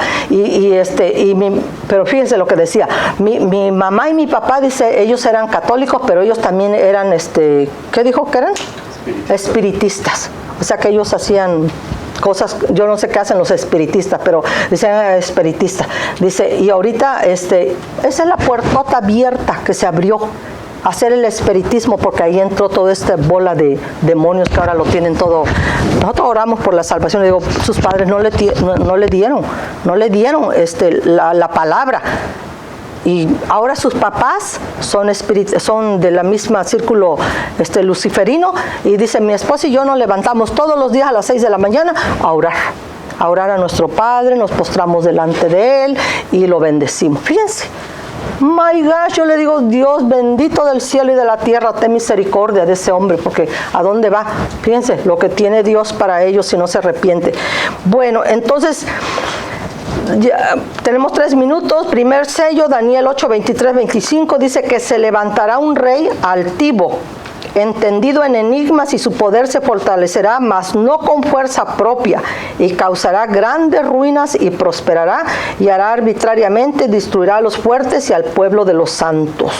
pero fíjense lo que decía, mi mamá y mi papá, dice, ellos eran católicos, pero ellos también eran, ¿qué dijo que eran? Espiritistas, o sea que ellos hacían cosas, yo no sé qué hacen los espiritistas, pero dicen espiritistas. Dice, y ahorita esa es la puertota abierta que se abrió a hacer el espiritismo, porque ahí entró toda esta bola de demonios que ahora lo tienen todo. Nosotros oramos por la salvación, le digo, sus padres no le dieron la palabra. Y ahora sus papás son de la misma círculo luciferino, y dice, mi esposa y yo nos levantamos todos los días a las 6 de la mañana a orar a nuestro Padre, nos postramos delante de Él y lo bendecimos. Fíjense, My gosh, yo le digo, Dios bendito del cielo y de la tierra, ten misericordia de ese hombre, porque ¿a dónde va? Fíjense, lo que tiene Dios para ellos si no se arrepiente. Bueno, entonces, ya, tenemos 3 minutos. Primer sello, Daniel 8, 23, 25, dice que se levantará un rey altivo, entendido en enigmas, y su poder se fortalecerá, mas no con fuerza propia, y causará grandes ruinas y prosperará, y hará arbitrariamente, destruirá a los fuertes y al pueblo de los santos.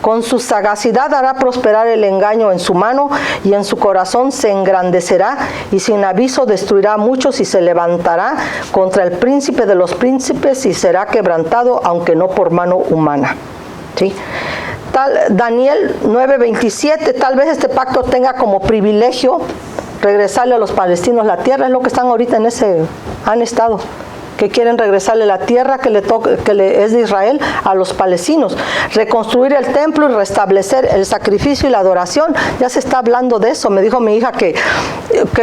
Con su sagacidad hará prosperar el engaño en su mano, y en su corazón se engrandecerá, y sin aviso destruirá a muchos, y se levantará contra el príncipe de los príncipes, y será quebrantado, aunque no por mano humana. ¿Sí? Daniel 9:27, tal vez este pacto tenga como privilegio regresarle a los palestinos la tierra. Es lo que están ahorita han estado, que quieren regresarle la tierra que es de Israel a los palestinos, reconstruir el templo y restablecer el sacrificio y la adoración. Ya se está hablando de eso. Me dijo mi hija que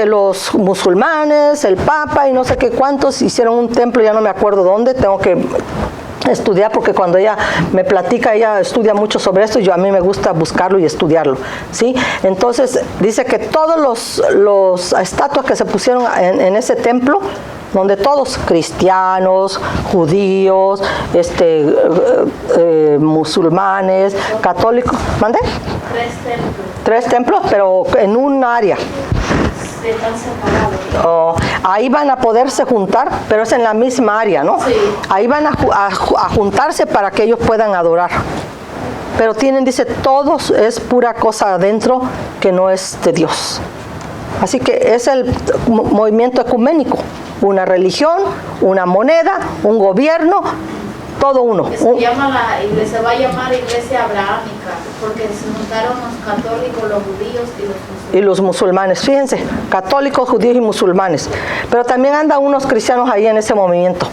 los musulmanes, el Papa y no sé qué cuántos hicieron un templo, ya no me acuerdo dónde, tengo que estudiar, porque cuando ella me platica, ella estudia mucho sobre esto, y a mí me gusta buscarlo y estudiarlo, ¿sí? Entonces dice que todos los estatuas que se pusieron en ese templo, donde todos, cristianos, judíos, musulmanes, católicos, ¿mande? 3 templos, pero en un área. Están separados. Ahí van a poderse juntar, pero es en la misma área, ¿no? Sí. Ahí van a juntarse para que ellos puedan adorar. Pero dice, todos es pura cosa adentro que no es de Dios. Así que es el movimiento ecuménico. Una religión, una moneda, un gobierno, todo uno. Se va a llamar Iglesia Abrahámica, porque se juntaron los católicos, los judíos y los musulmanes. Fíjense, católicos, judíos y musulmanes. Pero también andan unos cristianos ahí en ese movimiento,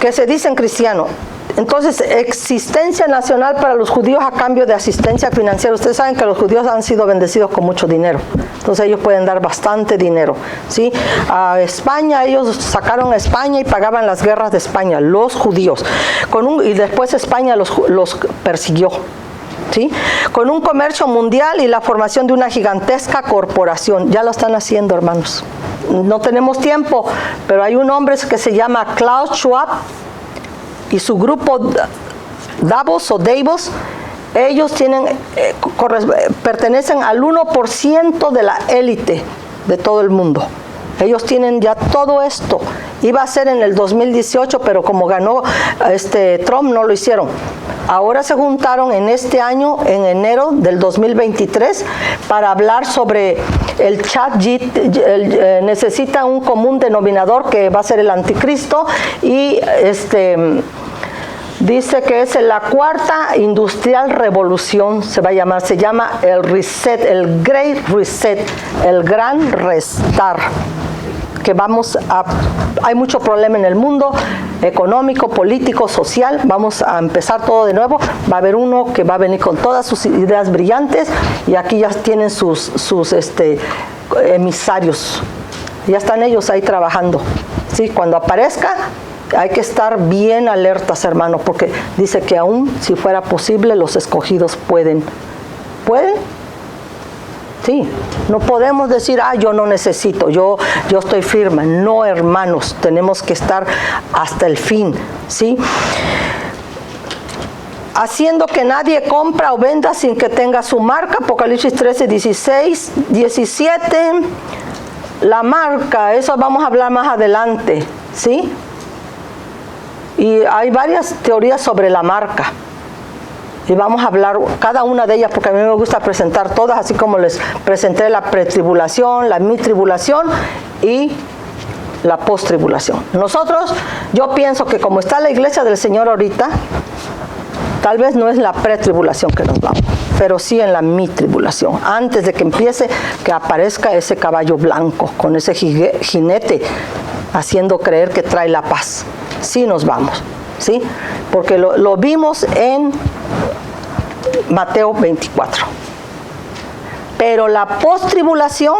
que se dicen cristianos. Entonces, existencia nacional para los judíos a cambio de asistencia financiera. Ustedes saben que los judíos han sido bendecidos con mucho dinero. Entonces ellos pueden dar bastante dinero, ¿sí? A España, ellos sacaron a España y pagaban las guerras de España, los judíos. Y después España los persiguió, ¿sí? Con un comercio mundial y la formación de una gigantesca corporación. Ya lo están haciendo, hermanos. No tenemos tiempo, pero hay un hombre que se llama Klaus Schwab, y su grupo Davos, ellos pertenecen al 1% de la élite de todo el mundo. Ellos tienen ya todo esto. Iba a ser en el 2018, pero como ganó Trump, no lo hicieron. Ahora se juntaron en este año, en enero del 2023, para hablar sobre el chat. Necesita un común denominador que va a ser el anticristo, y dice que es la cuarta industrial revolución, se llama el reset, el Great Reset, el gran restar. Que hay mucho problema en el mundo, económico, político, social. Vamos a empezar todo de nuevo. Va a haber uno que va a venir con todas sus ideas brillantes, y aquí ya tienen sus emisarios. Ya están ellos ahí trabajando, ¿sí? Cuando aparezca, hay que estar bien alertas, hermanos, porque dice que aún si fuera posible, los escogidos pueden. Sí, no podemos decir, yo no necesito, yo estoy firme. No, hermanos, tenemos que estar hasta el fin, ¿sí? Haciendo que nadie compra o venda sin que tenga su marca, Apocalipsis 13, 16, 17, la marca, eso vamos a hablar más adelante, ¿sí? Y hay varias teorías sobre la marca. Y vamos a hablar cada una de ellas, porque a mí me gusta presentar todas, así como les presenté la pretribulación, la mitribulación y la postribulación. Yo pienso que como está la iglesia del Señor ahorita, tal vez no es la pretribulación que nos vamos, pero sí en la mitribulación, antes de que empiece, que aparezca ese caballo blanco, con ese jinete, haciendo creer que trae la paz. Sí nos vamos, ¿sí? Porque lo vimos en Mateo 24. Pero la postribulación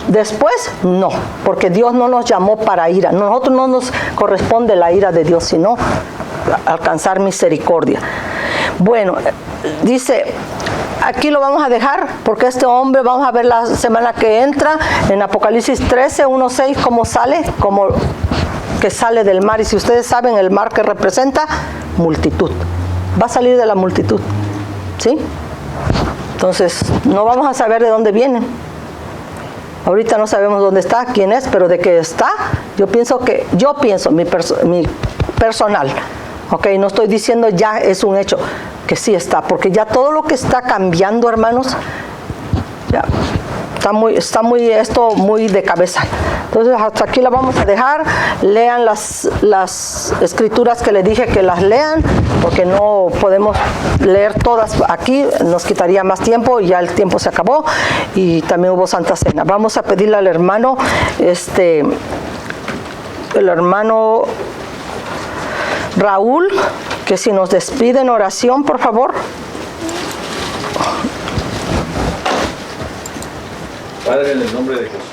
después, no, porque Dios no nos llamó para ira. Nosotros no nos corresponde la ira de Dios, sino alcanzar misericordia. Bueno, dice, aquí lo vamos a dejar porque este hombre, vamos a ver la semana que entra en Apocalipsis 13, 1-6, cómo sale, como que sale del mar. Y si ustedes saben, el mar que representa multitud, va a salir de la multitud, ¿sí? Entonces, no vamos a saber de dónde viene. Ahorita no sabemos dónde está, quién es, pero de que está, yo pienso, mi personal, ok, no estoy diciendo ya es un hecho, que sí está, porque ya todo lo que está cambiando, hermanos, ya está muy de cabeza. Entonces hasta aquí la vamos a dejar. Lean las escrituras que les dije que las lean, porque no podemos leer todas aquí, nos quitaría más tiempo y ya el tiempo se acabó. Y también hubo Santa Cena. Vamos a pedirle al hermano, el hermano Raúl, que si nos despide en oración, por favor. Padre, en el nombre de Jesús,